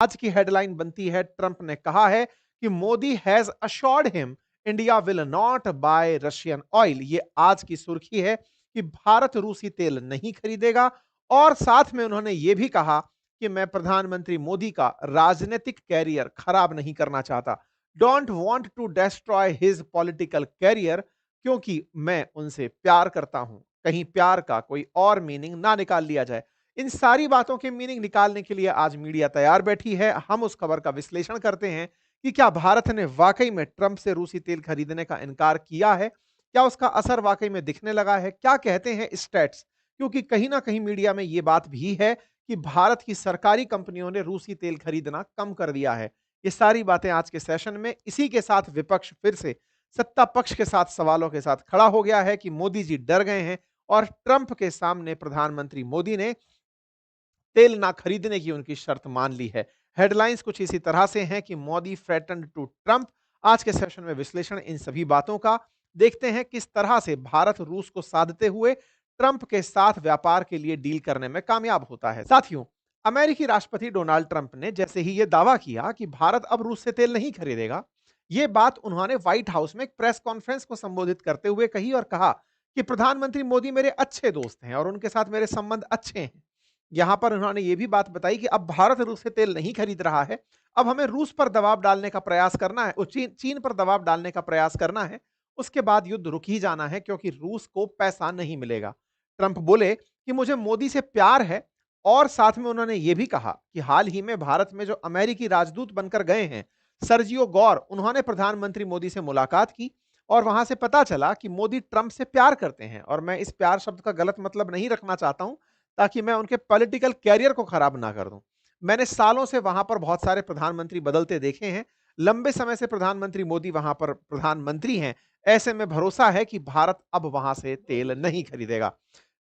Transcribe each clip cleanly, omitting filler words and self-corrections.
आज की हेडलाइन बनती है, ट्रंप ने कहा है कि Modi has assured him India will not bye Russian oil. ये आज की सुर्खी है कि भारत रूसी तेल नहीं खरीदेगा। और साथ में उन्होंने ये भी कहा कि मैं प्रधानमंत्री मोदी का राजनीतिक कैरियर खराब नहीं करना चाहता, don't want to destroy his political career, क्योंकि मैं उनसे प्यार करता हूं। कहीं प्यार का कोई और मीनिंग ना निकाल लिया जाए। इन सारी बातों के मीनिंग निकालने के लिए आज मीडिया तैयार बैठी है। हम उस खबर का विश्लेषण करते हैं कि क्या भारत ने वाकई में ट्रंप से रूसी तेल खरीदने का इनकार किया है, क्या उसका असर वाकई में दिखने लगा है, क्या कहते हैं स्टैट्स। क्योंकि कहीं ना कहीं मीडिया में यह बात भी है कि भारत की सरकारी कंपनियों ने रूसी तेल खरीदना कम कर दिया है। ये सारी बातें आज के सेशन में। इसी के साथ विपक्ष फिर से सत्ता पक्ष के साथ सवालों के साथ खड़ा हो गया है कि मोदी जी डर गए हैं और ट्रंप के सामने प्रधानमंत्री मोदी ने तेल ना खरीदने की उनकी शर्त मान ली है। हेडलाइंस कुछ इसी तरह से हैं कि मोदी थ्रेटन्ड टू ट्रंप। आज के सेशन में विश्लेषण इन सभी बातों का। देखते हैं किस तरह से भारत रूस को साधते हुए ट्रंप के साथ व्यापार के लिए डील करने में कामयाब होता है। साथियों, अमेरिकी राष्ट्रपति डोनाल्ड ट्रंप ने जैसे ही यह दावा किया कि भारत अब रूस से तेल नहीं खरीदेगा, यह बात उन्होंने व्हाइट हाउस में एक प्रेस कॉन्फ्रेंस को संबोधित करते हुए कही और कहा कि प्रधानमंत्री मोदी मेरे अच्छे दोस्त हैं और उनके साथ मेरे संबंध अच्छे हैं। यहां पर उन्होंने ये भी बात बताई कि अब भारत रूस से तेल नहीं खरीद रहा है, अब हमें रूस पर दबाव डालने का प्रयास करना है, चीन पर दबाव डालने का प्रयास करना है। उसके बाद युद्ध रुक ही जाना है क्योंकि रूस को पैसा नहीं मिलेगा। ट्रंप बोले कि मुझे मोदी से प्यार है। और साथ में उन्होंने ये भी कहा कि हाल ही में भारत में जो अमेरिकी राजदूत बनकर गए हैं सर्जियो गौर, उन्होंने प्रधानमंत्री मोदी से मुलाकात की और वहां से पता चला कि मोदी ट्रंप से प्यार करते हैं। और मैं इस प्यार शब्द का गलत मतलब नहीं रखना चाहता हूं ताकि मैं उनके पॉलिटिकल कैरियर को खराब ना कर दूं। मैंने सालों से वहां पर बहुत सारे प्रधानमंत्री बदलते देखे हैं। लंबे समय से प्रधानमंत्री मोदी वहां पर प्रधानमंत्री हैं। ऐसे में भरोसा है कि भारत अब वहां से तेल नहीं खरीदेगा।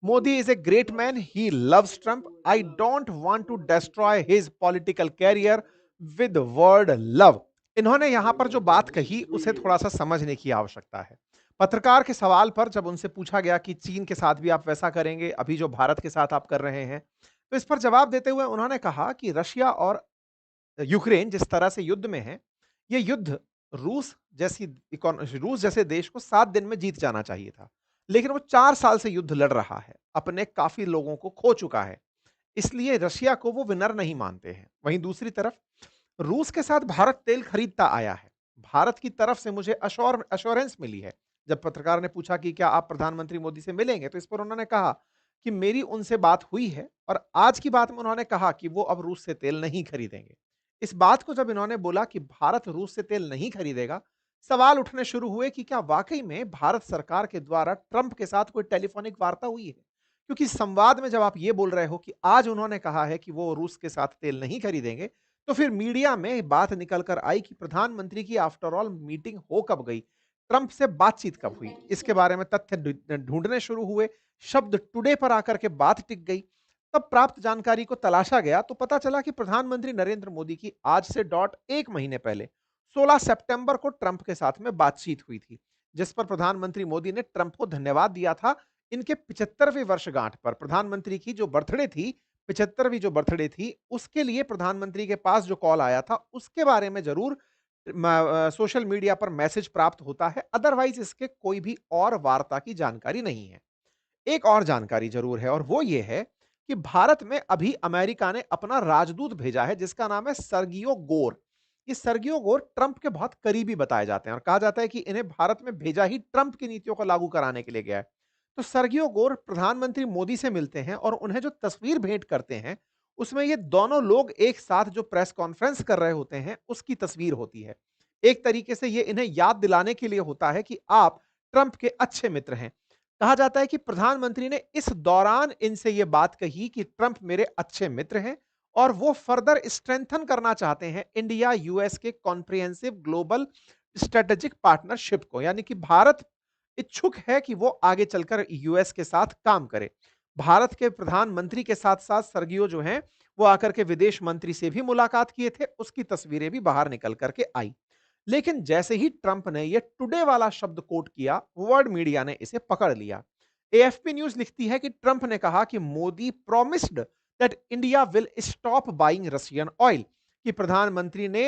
Modi is a great man, he loves Trump, I don't want to destroy his political career with word love. इन्होंने यहां पर जो बात कही उसे थोड़ा सा समझने की आवश्यकता है। पत्रकार के सवाल पर जब उनसे पूछा गया कि चीन के साथ भी आप वैसा करेंगे अभी जो भारत के साथ आप कर रहे हैं, तो इस पर जवाब देते हुए उन्होंने कहा कि रशिया और यूक्रेन जिस तरह से युद्ध में है, ये युद्ध रूस रूस जैसे देश को 7 दिन में जीत जाना चाहिए था। लेकिन वो 4 साल से युद्ध लड़ रहा है, अपने काफी लोगों को खो चुका है, इसलिए रशिया को वो विनर नहीं मानते हैं। वहीं दूसरी तरफ रूस के साथ भारत तेल खरीदता आया है। भारत की तरफ से मुझे अश्योरेंस मिली है। जब पत्रकार ने पूछा कि क्या आप प्रधानमंत्री मोदी से मिलेंगे, तो इस पर उन्होंने कहा कि मेरी उनसे बात हुई है और आज की बात में उन्होंने कहा कि वो अब रूस से तेल नहीं खरीदेंगे। इस बात को जब इन्होंने बोला कि भारत रूस से तेल नहीं खरीदेगा, सवाल उठने शुरू हुए कि क्या वाकई में भारत सरकार के द्वारा ट्रंप के साथ कोई टेलीफोनिक वार्ता हुई है। क्योंकि संवाद में जब आप ये बोल रहे हो कि आज उन्होंने कहा है कि वो रूस के साथ तेल नहीं खरीदेंगे, तो फिर मीडिया में बात निकल कर आई कि प्रधानमंत्री की आफ्टर ऑल मीटिंग हो कब गई, ट्रंप से बातचीत कब हुई। इसके बारे में तथ्य ढूंढने शुरू हुए, शब्द टुडे पर आकर के बात टिक गई। तब प्राप्त जानकारी को तलाशा गया तो पता चला कि प्रधानमंत्री नरेंद्र मोदी की आज से 1 महीने पहले 16 सितंबर को ट्रंप के साथ में बातचीत हुई थी, जिस पर प्रधानमंत्री मोदी ने ट्रंप को धन्यवाद दिया था। इनके 75वें वर्षगांठ पर प्रधानमंत्री की जो बर्थडे थी, 75वीं जो बर्थडे थी, उसके लिए प्रधानमंत्री के पास जो कॉल आया था उसके बारे में जरूर सोशल मीडिया पर मैसेज प्राप्त होता है। अदरवाइज इसके कोई भी और वार्ता की जानकारी नहीं है। एक और जानकारी जरूर है और वो ये है कि भारत में अभी अमेरिका ने अपना राजदूत भेजा है जिसका नाम है सर्गियो गोर। ये सर्गियो गोर ट्रंप के बहुत करीबी बताए जाते हैं और कहा जाता है कि इन्हें भारत में भेजा ही ट्रंप की नीतियों को लागू कराने के लिए गया है। तो सर्गियो गोर प्रधानमंत्री मोदी से मिलते हैं और उन्हें जो तस्वीर भेंट करते हैं उसमें ये दोनों लोग एक साथ जो प्रेस कॉन्फ्रेंस कर रहे होते हैं उसकी तस्वीर होती है। एक तरीके से ये इन्हें याद दिलाने के लिए होता है कि आप ट्रंप के अच्छे मित्र हैं। कहा जाता है कि प्रधानमंत्री ने इस दौरान इनसे यह बात कही कि ट्रंप मेरे अच्छे मित्र हैं और वो फर्दर स्ट्रेंथन करना चाहते हैं इंडिया यूएस के कॉम्प्रिहेंसिव ग्लोबल स्ट्रेटेजिक पार्टनरशिप को, यानी कि भारत इच्छुक है कि वो आगे चलकर यूएस के साथ काम करे। भारत के प्रधानमंत्री के साथ साथ सर्गियो जो हैं वो आकर के विदेश मंत्री से भी मुलाकात किए थे, उसकी तस्वीरें भी बाहर निकल करके आई। लेकिन जैसे ही ट्रंप ने यह टुडे वाला शब्द कोट किया, वर्ल्ड मीडिया ने इसे पकड़ लिया। एएफपी न्यूज लिखती है कि ट्रंप ने कहा कि Modi promised that India will stop buying Russian oil, कि प्रधानमंत्री ने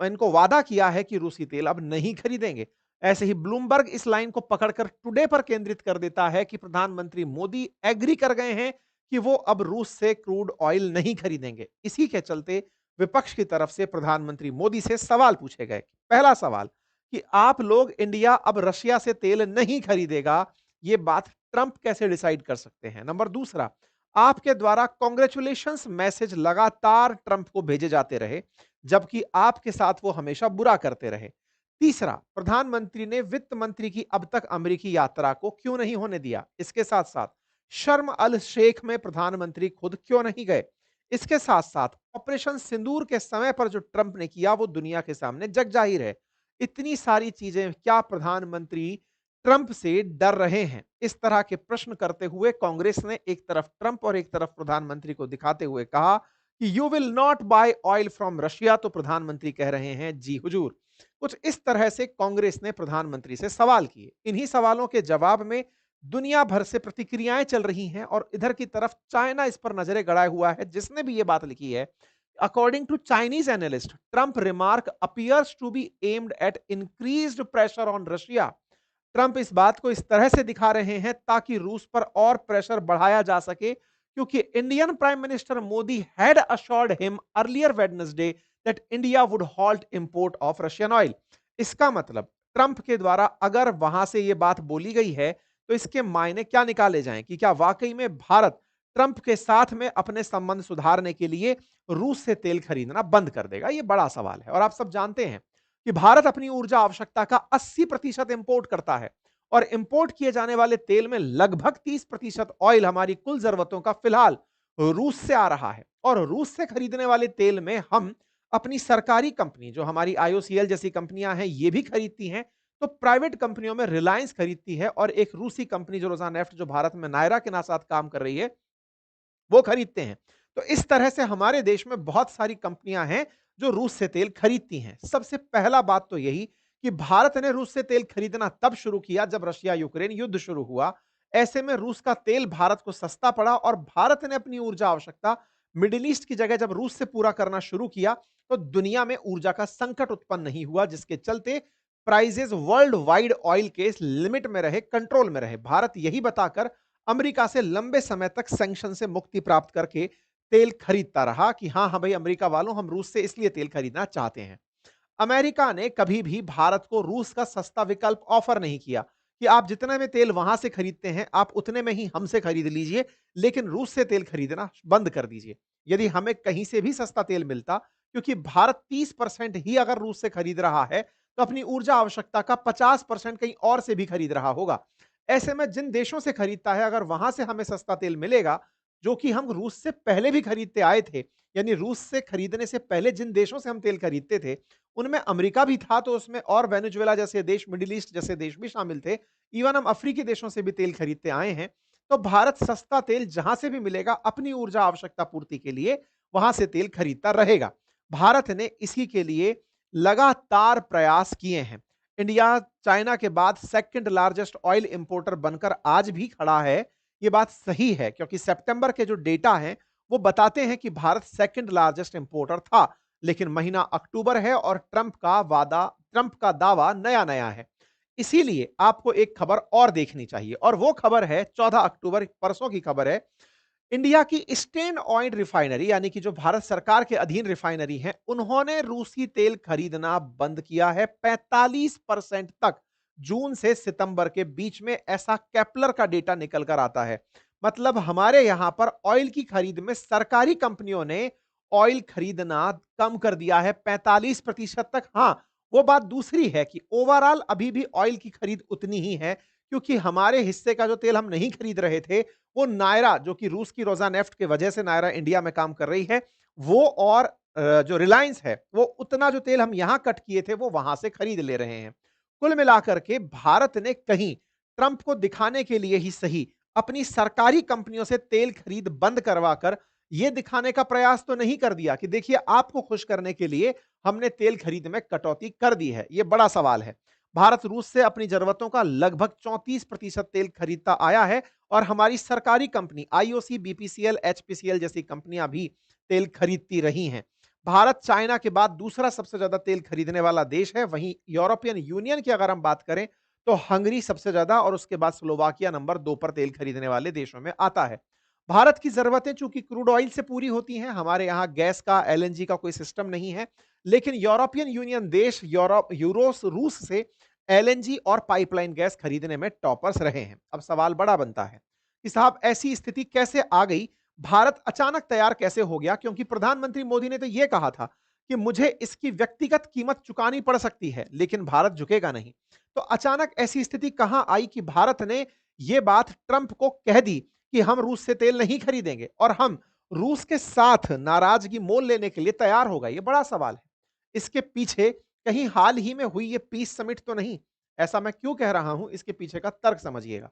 इनको वादा किया है कि रूसी तेल अब नहीं खरीदेंगे। ऐसे ही ब्लूमबर्ग इस लाइन को पकड़कर टुडे पर केंद्रित कर देता है कि प्रधानमंत्री मोदी एग्री कर गए हैं कि वो अब रूस से क्रूड ऑयल नहीं खरीदेंगे। इसी के चलते विपक्ष की तरफ से प्रधानमंत्री मोदी से सवाल पूछे गए। पहला सवाल कि आप लोग इंडिया अब रशिया से तेल नहीं खरीदेगा, ये बात ट्रंप कैसे डिसाइड कर सकते हैं? नंबर दूसरा, आपके द्वारा कांग्रेचुलेशंस मैसेज लगातार ट्रंप को भेजे जाते रहे, जबकि आपके साथ वो हमेशा बुरा करते रहे। तीसरा, प्रधानमंत्री ने वित्त मंत्री की अब तक अमेरिकी यात्रा को क्यों नहीं होने दिया? इसके साथ-साथ शर्म अल शेख में प्रधानमंत्री खुद क्यों नहीं गए? इसके साथ-साथ ऑपरेशन सिंदूर के समय पर जो ट्रंप ने किया वो दुनिया के सामने जग जाहिर है। इतनी सारी चीजें क्या प्रधानमंत्री ट्रंप से डर रहे हैं? इस तरह के प्रश्न करते हुए कांग्रेस ने एक तरफ ट्रंप और एक तरफ प्रधानमंत्री को दिखाते हुए कहा कि you will not buy oil from Russia, तो प्रधानमंत्री कह रहे हैं जी हुजूर। कुछ इस तरह से कांग्रेस ने प्रधानमंत्री से सवाल किए। इन्हीं सवालों के जवाब में दुनिया भर से प्रतिक्रियाएं चल रही हैं और इधर की तरफ चाइना इस पर नजरें गड़ाए हुआ है, जिसने भी ये बात लिखी है। According to Chinese analyst, Trump remark appears to be aimed at increased pressure on Russia. Trump इस बात को इस तरह से दिखा रहे हैं ताकि रूस पर और प्रेशर बढ़ाया जा सके, क्योंकि Indian prime minister Modi had assured him earlier Wednesday that India would halt import of Russian oil. इसका मतलब ट्रंप के द्वारा अगर वहां से यह बात बोली गई है, तो इसके मायने क्या निकाले जाएं कि क्या वाकई में भारत ट्रंप के साथ में अपने संबंध सुधारने के लिए रूस से तेल खरीदना बंद कर देगा? यह बड़ा सवाल है। और आप सब जानते हैं कि भारत अपनी ऊर्जा आवश्यकता का 80% इंपोर्ट करता है और इंपोर्ट किए जाने वाले तेल में लगभग 30% ऑयल हमारी कुल जरूरतों का फिलहाल रूस से आ रहा है। और रूस से खरीदने वाले तेल में हम अपनी सरकारी कंपनी जो हमारी आईओसीएल जैसी कंपनियां हैं ये भी खरीदती हैं, तो प्राइवेट कंपनियों में रिलायंस खरीदती है और एक रूसी कंपनी जो रोजानेफ्ट जो भारत में नायरा के साथ काम कर रही है वो खरीदते हैं। तो इस तरह से हमारे देश में बहुत सारी कंपनियां हैं जो रूस से तेल खरीदती हैं। सबसे पहला बात तो यही कि भारत ने रूस से तेल खरीदना तब शुरू किया जब रशिया यूक्रेन युद्ध शुरू हुआ। ऐसे में रूस का तेल भारत को सस्ता पड़ा और भारत ने अपनी ऊर्जा आवश्यकता मिडिल ईस्ट की जगह जब रूस से पूरा करना शुरू किया, तो दुनिया में ऊर्जा का संकट उत्पन्न नहीं हुआ, जिसके चलते प्राइजेस वर्ल्ड वाइड ऑयल के लिमिट में रहे, कंट्रोल में रहे। भारत यही बताकर अमेरिका से लंबे समय तक सैंक्शन से मुक्ति प्राप्त करके तेल खरीदता रहा कि हाँ हाँ भाई अमेरिका वालों, हम रूस से इसलिए तेल खरीदना चाहते हैं। अमेरिका ने कभी भी भारत को रूस का सस्ता विकल्प ऑफर नहीं किया कि आप जितने में तेल वहां से खरीदते हैं आप उतने में ही हमसे खरीद लीजिए, लेकिन रूस से तेल खरीदना बंद कर दीजिए। यदि हमें कहीं से भी सस्ता तेल मिलता, क्योंकि भारत 30% ही अगर रूस से खरीद रहा है, तो अपनी ऊर्जा आवश्यकता का 50% कहीं और से भी खरीद रहा होगा। ऐसे में जिन देशों से खरीदता है, अगर वहां से हमें सस्ता तेल मिलेगा, जो कि हम रूस से पहले भी खरीदते आए थे, यानी रूस से खरीदने से पहले जिन देशों से हम तेल खरीदते थे उनमें अमेरिका भी था, तो उसमें और वेनेजुएला जैसे देश, मिडिल ईस्ट जैसे देश भी शामिल थे। इवन हम अफ्रीकी देशों से भी तेल खरीदते आए हैं। तो भारत सस्ता तेल जहां से भी मिलेगा अपनी ऊर्जा आवश्यकता पूर्ति के लिए वहां से तेल खरीदता रहेगा। भारत ने इसी के लिए लगातार प्रयास किए हैं। इंडिया चाइना के बाद सेकंड लार्जेस्ट ऑयल इंपोर्टर बनकर आज भी खड़ा है। ये बात सही है, क्योंकि सितंबर के जो डेटा हैं वो बताते हैं कि भारत सेकंड लार्जेस्ट इंपोर्टर था, लेकिन महीना अक्टूबर है और ट्रंप का दावा नया नया है। इसीलिए आपको एक खबर और देखनी चाहिए और वो खबर है 14 अक्टूबर, परसों की खबर है। इंडिया की स्टेन ऑयल रिफाइनरी, यानी कि जो भारत सरकार के अधीन रिफाइनरी है, उन्होंने रूसी तेल खरीदना बंद किया है 45% तक। जून से सितंबर के बीच में ऐसा केपलर का डेटा निकल कर आता है। मतलब हमारे यहां पर ऑयल की खरीद में सरकारी कंपनियों ने ऑयल खरीदना कम कर दिया है 45% तक। हां, वो बात दूसरी है कि ओवरऑल अभी भी ऑयल की खरीद उतनी ही है, क्योंकि हमारे हिस्से का जो तेल हम नहीं खरीद रहे थे वो नायरा, जो कि रूस की रोजानेफ्ट की वजह से नायरा इंडिया में काम कर रही है, वो और जो रिलायंस है वो उतना जो तेल हम यहां कट किए थे वो वहां से खरीद ले रहे हैं। कुल मिलाकर के भारत ने कहीं ट्रंप को दिखाने के लिए ही सही अपनी सरकारी कंपनियों से तेल खरीद बंद करवाकर यह दिखाने का प्रयास तो नहीं कर दिया कि देखिए आपको खुश करने के लिए हमने तेल खरीद में कटौती कर दी है। यह बड़ा सवाल है। भारत रूस से अपनी जरूरतों का लगभग 34% तेल खरीदता आया है और हमारी सरकारी कंपनी आईओसी, बीपीसीएल, एचपीसीएल जैसी कंपनियां भी तेल खरीदती रही हैं। भारत चाइना के बाद दूसरा सबसे ज्यादा तेल खरीदने वाला देश है। वहीं यूरोपियन यूनियन की अगर हम बात करें तो हंगरी सबसे ज्यादा और उसके बाद स्लोवाकिया नंबर 2 पर तेल खरीदने वाले देशों में आता है। भारत की जरूरतें चूंकि क्रूड ऑयल से पूरी होती हैं, हमारे यहां गैस का, एलएनजी का कोई सिस्टम नहीं है। लेकिन यूरोपियन यूनियन देश यूरोप यूरोस रूस से एलएनजी और पाइपलाइन गैस खरीदने में टॉपर्स रहे हैं। अब सवाल बड़ा बनता है कि साहब ऐसी स्थिति कैसे आ गई, भारत अचानक तैयार कैसे हो गया? क्योंकि प्रधानमंत्री मोदी ने तो यह कहा था कि मुझे इसकी व्यक्तिगत कीमत चुकानी पड़ सकती है, लेकिन भारत झुकेगा नहीं। तो अचानक ऐसी स्थिति कहां आई कि भारत ने यह बात ट्रंप को कह दी कि हम रूस से तेल नहीं खरीदेंगे और हम रूस के साथ नाराजगी मोल लेने के लिए तैयार हो गए? ये बड़ा सवाल है। इसके पीछे कहीं हाल ही में हुई ये पीस समिट तो नहीं? ऐसा मैं क्यों कह रहा हूं, इसके पीछे का तर्क समझिएगा।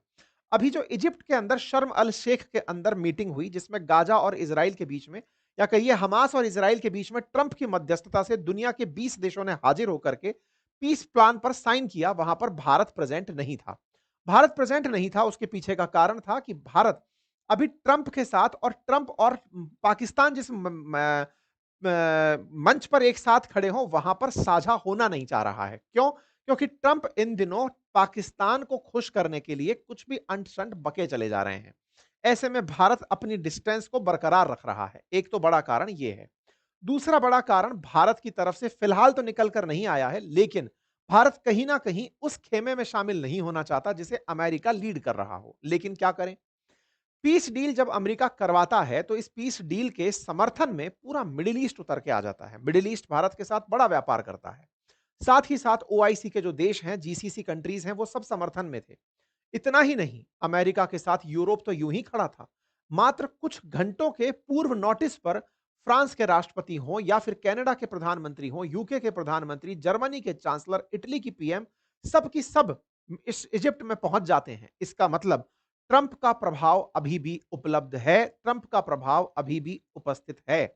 अभी जो इजिप्ट के अंदर शर्म अल शेख के अंदर मीटिंग हुई, जिसमें गाजा और इजराइल के बीच में, या कहिए हमास और इजराइल के बीच में ट्रंप की मध्यस्थता से दुनिया के 20 देशों ने हाजिर होकर के पीस प्लान पर साइन किया। वहां पर भारत प्रेजेंट नहीं था। भारत प्रेजेंट नहीं था, उसके पीछे का कारण था कि भारत अभी ट्रंप के साथ और ट्रंप और पाकिस्तान जिस मंच पर एक साथ खड़े हों, वहां पर साझा होना नहीं चाह रहा है। क्यों? क्योंकि ट्रंप इन दिनों पाकिस्तान को खुश करने के लिए कुछ भी अंट शंट बके चले जा रहे हैं। ऐसे में भारत अपनी डिस्टेंस को बरकरार रख रहा है। एक तो बड़ा कारण यह है। दूसरा बड़ा कारण, भारत की तरफ से फिलहाल तो निकल कर नहीं आया है, लेकिन भारत कहीं ना कहीं उस खेमे में शामिल नहीं होना चाहता जिसे अमेरिका लीड कर रहा हो। लेकिन क्या करें? पीस डील जब अमेरिका करवाता है तो इस पीस डील के समर्थन में पूरा मिडिल ईस्ट उतर के आ जाता है। मिडिल ईस्ट भारत के साथ बड़ा व्यापार करता है। साथ ही साथ ओआईसी के जो देश हैं, जीसीसी कंट्रीज हैं, वो सब समर्थन में थे। इतना ही नहीं, अमेरिका के साथ यूरोप तो यूं ही खड़ा था। मात्र कुछ घंटों के पूर्व नोटिस पर फ्रांस के राष्ट्रपति हों या फिर कनाडा के प्रधानमंत्री हों, यूके के प्रधानमंत्री, जर्मनी के चांसलर, इटली की पीएम, सब की सब इस इजिप्ट में पहुंच जाते हैं। इसका मतलब ट्रंप का प्रभाव अभी भी उपलब्ध है, ट्रंप का प्रभाव अभी भी उपस्थित है।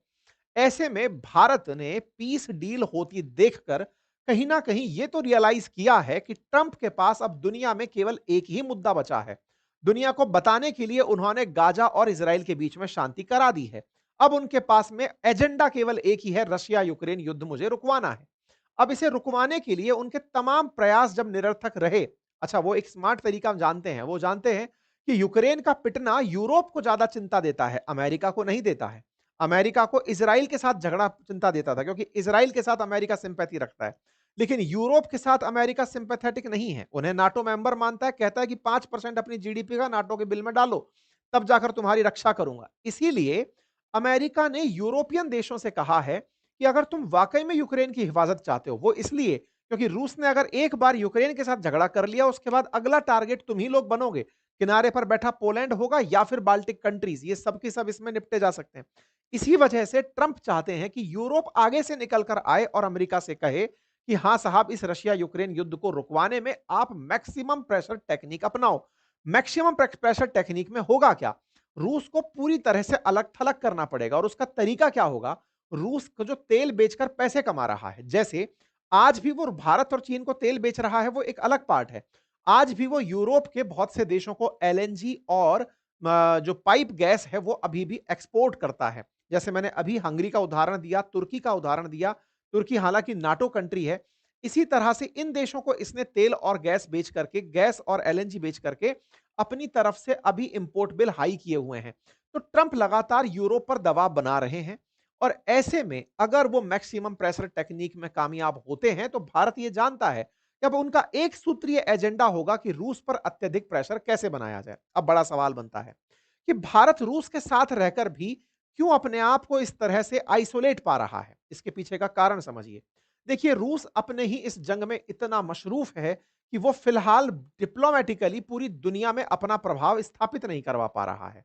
ऐसे में भारत ने पीस डील होती देखकर कहीं ना कहीं यह तो रियलाइज किया है कि ट्रंप के पास अब दुनिया में केवल एक ही मुद्दा बचा है। दुनिया को बताने के लिए उन्होंने गाजा और इजराइल के बीच में शांति करा दी है। अब उनके पास में एजेंडा केवल एक ही है, रशिया यूक्रेन युद्ध मुझे रुकवाना है। अब इसे रुकवाने के लिए उनके तमाम प्रयास जब निरर्थक रहे, अच्छा वो एक स्मार्ट तरीका हम जानते हैं, वो जानते हैं कि यूक्रेन का पिटना यूरोप को ज्यादा चिंता देता है, अमेरिका को नहीं देता है। अमेरिका को इजराइल के साथ झगड़ा चिंता देता था, क्योंकि इजराइल के साथ अमेरिका सिंपैथी रखता है। लेकिन यूरोप के साथ अमेरिका सिंपैथेटिक नहीं है, उन्हें नाटो मेंबर मानता है, कहता है कि 5% अपनी जीडीपी का नाटो के बिल में डालो, तब जाकर तुम्हारी रक्षा करूंगा। इसीलिए अमेरिका ने यूरोपियन देशों से कहा है कि अगर तुम वाकई में यूक्रेन की हिफाजत चाहते हो, वो इसलिए क्योंकि रूस ने अगर एक बार यूक्रेन के साथ झगड़ा कर लिया, उसके बाद अगला टारगेट तुम ही लोग बनोगे। किनारे पर बैठा पोलैंड होगा या फिर बाल्टिक कंट्रीज, ये सब के सब इसमें निपटे जा सकते हैं। इसी वजह से ट्रंप चाहते हैं कि यूरोप आगे से निकल कर आए और अमेरिका से कहे कि हां साहब, इस रशिया यूक्रेन युद्ध को रुकवाने में आप मैक्सिमम प्रेशर टेक्निक अपनाओ। मैक्सिमम प्रेशर टेक्निक में होगा क्या? रूस को पूरी तरह से अलग थलग करना पड़ेगा। और उसका तरीका क्या होगा? रूस को जो तेल बेचकर पैसे कमा रहा है, जैसे आज भी वो भारत और चीन को तेल बेच रहा है, वो एक अलग पार्ट है। आज भी वो यूरोप के बहुत से देशों को एलएनजी और जो पाइप गैस है वो अभी भी एक्सपोर्ट करता है। जैसे मैंने अभी हंगरी का उदाहरण दिया, तुर्की का उदाहरण दिया। तुर्की हालांकि नाटो कंट्री है। इसी तरह से इन देशों को इसने तेल और गैस बेच करके, गैस और एलएनजी बेच करके अपनी तरफ से अभी इंपोर्ट बिल हाई किए हुए हैं। तो ट्रंप लगातार यूरोप पर दबाव बना रहे हैं। और ऐसे में अगर वो मैक्सिमम प्रेशर टेक्निक में कामयाब होते हैं तो भारत ये जानता है कि अब उनका एक सूत्रीय एजेंडा होगा कि रूस पर अत्यधिक प्रेशर कैसे बनाया जाए। अब बड़ा सवाल बनता है कि भारत रूस के साथ रहकर भी क्यों अपने आप को इस तरह से आइसोलेट पा रहा है? इसके पीछे का कारण समझिए। देखिए, रूस अपने ही इस जंग में इतना मशरूफ है कि वो फिलहाल डिप्लोमेटिकली पूरी दुनिया में अपना प्रभाव स्थापित नहीं करवा पा रहा है।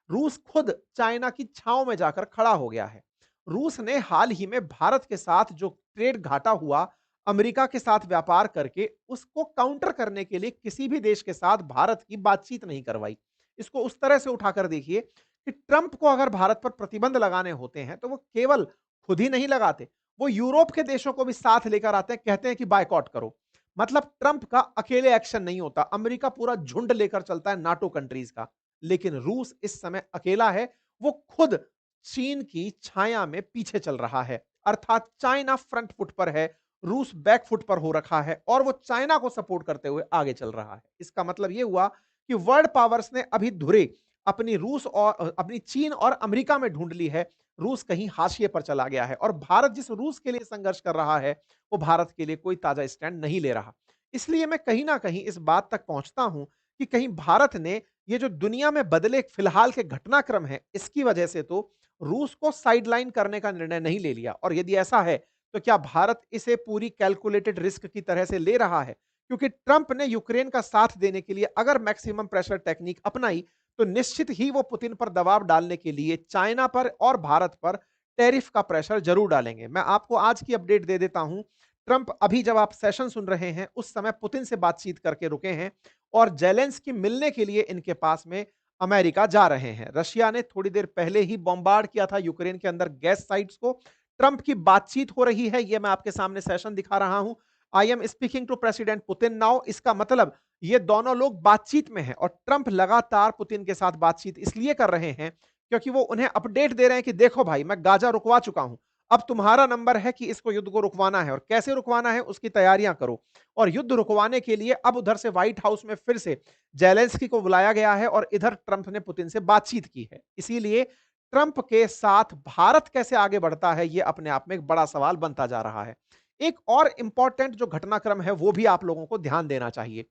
रूस खुद चाइना की छांव में जाकर खड़ा हो गया है। रूस ने हाल ही में भारत के साथ जो ट्रेड घाटा हुआ, अमेरिका के साथ व्यापार करके उसको काउंटर करने के लिए किसी भी देश के साथ भारत की बातचीत नहीं करवाई। इसको उस तरह से उठाकर देखिए कि ट्रंप को अगर भारत पर प्रतिबंध लगाने होते हैं तो वो केवल खुद ही नहीं लगाते, वो यूरोप के देशों को भी साथ लेकर आते हैं, कहते हैं कि बायकॉट करो। मतलब ट्रंप का अकेले एक्शन नहीं होता, अमेरिका पूरा झुंड लेकर चलता है नाटो कंट्रीज का। लेकिन रूस इस समय अकेला है, वो खुद चीन की छाया में पीछे चल रहा है। अर्थात चाइना फ्रंट फुट पर है, रूस बैक फुट पर हो रखा है और वो चाइना को सपोर्ट करते हुए आगे चल रहा है। इसका मतलब ये हुआ कि वर्ल्ड पावर्स ने अभी धुरे अपनी रूस और अपनी चीन और अमेरिका में ढूंढ ली है। रूस कहीं हाशिए पर चला गया है और भारत जिस रूस के लिए संघर्ष कर रहा है, वो भारत के लिए कोई ताजा स्टैंड नहीं ले रहा। इसलिए मैं कहीं न कहीं इस बात तक पहुँचता हूँ कि कहीं भारत ने ये जो दुनिया में बदले फिलहाल के घटनाक्रम हैं, इसकी वजह से तो रूस को साइडलाइन करने का निर्णय नहीं ले लिया और यदि ऐसा है, तो क्या भारत इसे पूरी कैलकुलेटेड रिस्क की तरह से ले रहा है? क्योंकि ट्रंप ने यूक्रेन का साथ देने के लिए अगर मैक्सिमम प्रेशर टेक्निक अपनाई, तो निश्चित ही वो पुतिन पर दबाव डालने के लिए चाइना पर और भारत पर टैरिफ का प्रेशर जरूर डालेंगे। मैं आपको आज की अपडेट दे देता हूं। ट्रंप अभी जब आप सेशन सुन रहे हैं, उस समय पुतिन से बातचीत करके रुके हैं और जेलेंस्की मिलने के लिए इनके पास में अमेरिका जा रहे हैं। रशिया ने थोड़ी देर पहले ही बॉम्बार्ड किया था यूक्रेन के अंदर गैस साइट्स को। ट्रंप की बातचीत हो रही है, यह मैं आपके सामने सेशन दिखा रहा हूं। I am speaking to President Putin now. इसका मतलब ये दोनों लोग बातचीत में हैं और ट्रंप लगातार पुतिन के साथ बातचीत इसलिए कर रहे हैं क्योंकि वो उन्हें अपडेट दे रहे हैं कि देखो भाई, मैं गाजा रुकवा चुका हूं, अब तुम्हारा नंबर है कि इसको युद्ध को रुकवाना है और कैसे रुकवाना है उसकी तैयारियां करो। और युद्ध रुकवाने के लिए अब उधर से व्हाइट हाउस में फिर से जेलेंस्की को बुलाया गया है और इधर ट्रंप ने पुतिन से बातचीत की है। इसीलिए ट्रंप के साथ भारत कैसे आगे बढ़ता है, यह अपने आप में एक बड़ा सवाल बनता जा रहा है। एक और इंपॉर्टेंट जो घटनाक्रम है, वो भी आप लोगों को ध्यान देना चाहिए।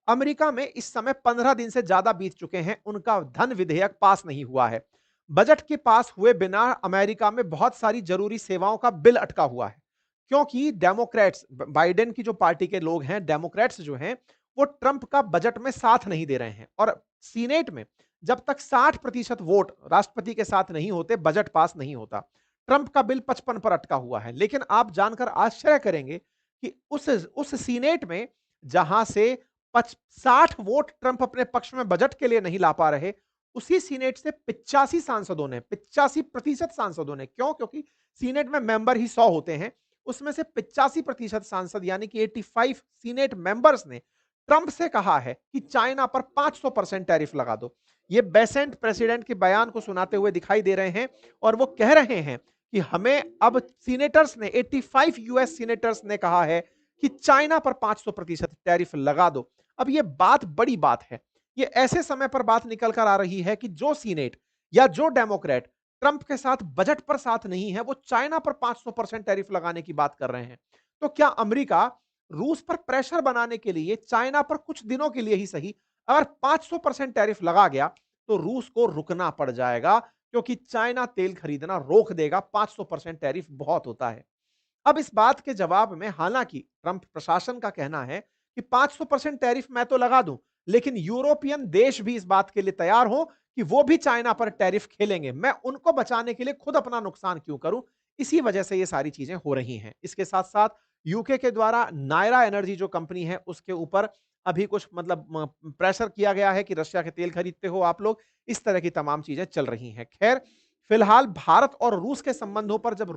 अमेरिका में इस समय 15 दिन से ज्यादा बीत चुके हैं, उनका धन विधेयक पास नहीं हुआ है। बजट के पास हुए बिना अमेरिका में बहुत सारी जरूरी सेवाओं का बिल अटका हुआ है, क्योंकि डेमोक्रेट्स, बाइडेन की जो पार्टी के लोग हैं, डेमोक्रेट्स जो हैं, वो ट्रंप का बजट में साथ नहीं दे रहे हैं और सीनेट में जब तक 60% वोट राष्ट्रपति के साथ नहीं होते, बजट पास नहीं होता। ट्रंप का बिल 55 पर अटका हुआ है। लेकिन आप जानकर आश्चर्य करेंगे कि उस सीनेट में जहां से 60 वोट ट्रंप अपने पक्ष में बजट के लिए नहीं ला पा रहे, उसी सीनेट से 85% सांसदों ने, क्यों? क्योंकि सीनेट में मेंबर ही 100 होते हैं, उसमें से 85% सांसद यानी कि 85 सीनेट मेंबर्स ने ट्रंप से कहा है कि चाइना पर 500% टैरिफ लगा दो। ये बेसेंट प्रेसिडेंट के बयान को सुनाते हुए दिखाई दे रहे हैं और वो कह रहे हैं कि हमें अब सीनेटर्स ने, 85 यूएस सीनेटर्स ने कहा है कि चाइना पर 500% टैरिफ लगा दो। अब ये बात बड़ी बात है। ये ऐसे समय पर बात निकल कर आ रही है कि जो सीनेट या जो डेमोक्रेट ट्रंप के साथ बजट पर साथ नहीं है, वो चाइना पर 500% टैरिफ लगाने की बात कर रहे हैं। तो क्या अमेरिका रूस पर प्रेशर बनाने के लिए चाइना पर कुछ दिनों के लिए ही सही, अगर 500% टैरिफ लगा गया, तो रूस को रुकना पड़ जाएगा, क्योंकि चाइना तेल खरीदना रोक देगा। 500% टैरिफ बहुत होता है। अब इस बात के जवाब में हालांकि ट्रंप प्रशासन का कहना है कि 500% टैरिफ मैं तो लगा दूं, लेकिन यूरोपियन देश भी इस बात के लिए तैयार हो कि वो भी चाइना पर टैरिफ खेलेंगे। मैं उनको बचाने के लिए खुद अपना नुकसान क्यों करूं? इसी वजह से ये सारी चीजें हो रही हैं। इसके साथ साथ यूके के द्वारा नायरा एनर्जी जो कंपनी है, उसके ऊपर अभी कुछ मतलब प्रेशर किया गया है कि रशिया के तेल खरीदते हो आप लोग। इस तरह की तमाम चीजें चल रही हैं। खैर, फिलहाल भारत और रूस के संबंधों पर जब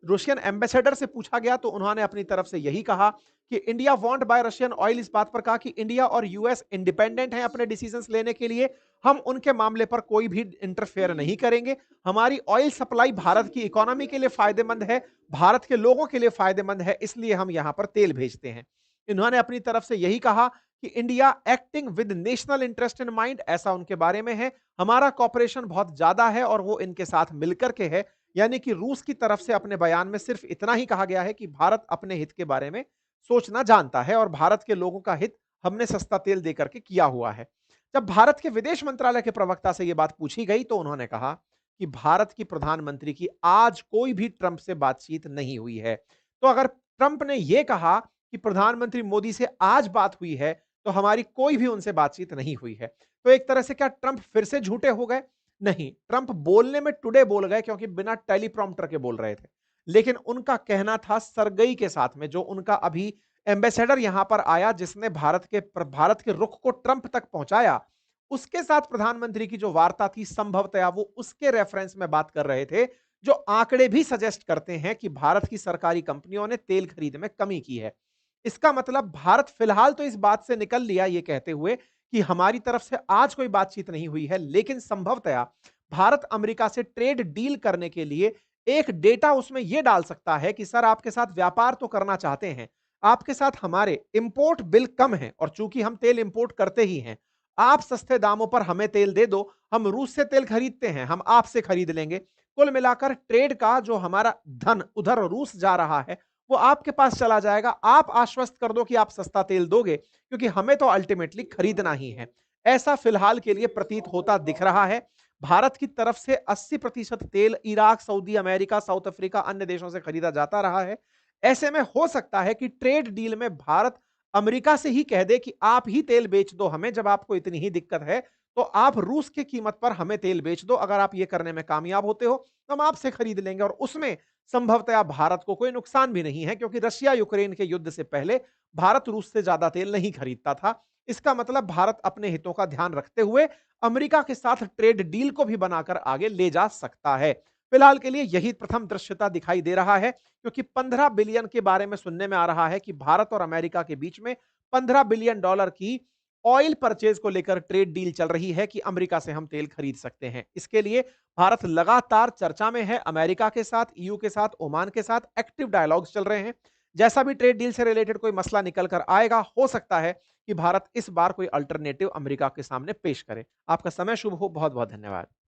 रूसियन एम्बेसडर से पूछा गया, तो उन्होंने अपनी तरफ से यही कहा कि India want bye Russian oil. इस बात पर कहा कि इंडिया और यूएस इंडिपेंडेंट हैं अपने डिसीजंस लेने के लिए, हम उनके मामले पर कोई भी इंटरफेयर नहीं करेंगे। हमारी ऑयल सप्लाई भारत की इकोनॉमी के लिए फायदेमंद है, भारत के लोगों के लिए फायदेमंद है, इसलिए हम यहां पर तेल भेजते हैं। इन्होंने अपनी तरफ से यही कहा कि India acting with national interest in mind, ऐसा उनके बारे में है। हमारा कॉपरेशन बहुत ज्यादा है और वो इनके साथ मिलकर के है। यानी कि रूस की तरफ से अपने बयान में सिर्फ इतना ही कहा गया है कि भारत अपने हित के बारे में सोचना जानता है और भारत के लोगों का हित हमने सस्ता तेल देकर के किया हुआ है। जब भारत के विदेश मंत्रालय के प्रवक्ता से यह बात पूछी गई, तो उन्होंने कहा कि भारत की प्रधानमंत्री की आज कोई भी ट्रंप से बातचीत नहीं हुई है। तो अगर ट्रंप ने यह कहा कि प्रधानमंत्री मोदी से आज बात हुई है, तो हमारी कोई भी उनसे बातचीत नहीं हुई है। तो एक तरह से क्या ट्रंप फिर से झूठे हो गए? नहीं, ट्रंप बोलने में टुडे बोल गए, क्योंकि बिना टेलीप्रॉम्प्टर के बोल रहे थे। लेकिन उनका कहना था सरगई के साथ में, जो उनका अभी एम्बेसडर यहां पर आया, जिसने भारत के रुख को ट्रंप तक पहुंचाया, उसके साथ प्रधानमंत्री की जो वार्ता थी, संभवतया वो उसके रेफरेंस में बात कर रहे थे, जो आंकड़े भी सजेस्ट करते हैं कि भारत की सरकारी कंपनियों ने तेल खरीद में कमी की है। इसका मतलब भारत फिलहाल तो इस बात से निकल लिया ये कहते हुए कि हमारी तरफ से आज कोई बातचीत नहीं हुई है, लेकिन संभवतया भारत अमेरिका से ट्रेड डील करने के लिए एक डेटा उसमें यह डाल सकता है कि सर आपके साथ व्यापार तो करना चाहते हैं, आपके साथ हमारे इंपोर्ट बिल कम है और चूंकि हम तेल इंपोर्ट करते ही हैं, आप सस्ते दामों पर हमें तेल दे दो, हम रूस से तेल खरीदते हैं, हम आपसे खरीद लेंगे। कुल मिलाकर ट्रेड का जो हमारा धन उधर रूस जा रहा है, वो आपके पास चला जाएगा। आप आश्वस्त कर दो कि आप सस्ता तेल दोगे, क्योंकि हमें तो अल्टीमेटली खरीदना ही है। ऐसा फिलहाल के लिए प्रतीत होता दिख रहा है। भारत की तरफ से 80% तेल Iraq, Saudi America, south Africa, अन्य देशों से खरीदा जाता रहा है। ऐसे में हो सकता है कि ट्रेड डील में भारत अमेरिका से ही कह दे कि आप ही तेल बेच दो हमें, जब आपको इतनी ही दिक्कत है, तो आप रूस की कीमत पर हमें तेल बेच दो। अगर आप ये करने में कामयाब होते हो, तो हम आपसे खरीद लेंगे और उसमें संभवतः भारत को कोई नुकसान भी नहीं है, क्योंकि रशिया यूक्रेन के युद्ध से पहले भारत रूस से ज्यादा तेल नहीं खरीदता था। इसका मतलब भारत अपने हितों का ध्यान रखते हुए अमेरिका के साथ ट्रेड डील को भी बनाकर आगे ले जा सकता है। फिलहाल के लिए यही प्रथम दृश्यता दिखाई दे रहा है, क्योंकि 15 बिलियन के बारे में सुनने में आ रहा है कि भारत और अमेरिका के बीच में $15 बिलियन की ऑयल परचेज को लेकर ट्रेड डील चल रही है कि अमेरिका से हम तेल खरीद सकते हैं। इसके लिए भारत लगातार चर्चा में है, अमेरिका के साथ, ईयू के साथ, ओमान के साथ एक्टिव डायलॉग्स चल रहे हैं। जैसा भी ट्रेड डील से रिलेटेड कोई मसला निकल कर आएगा, हो सकता है कि भारत इस बार कोई अल्टरनेटिव अमेरिका के सामने पेश करे। आपका समय शुभ हो। बहुत बहुत धन्यवाद।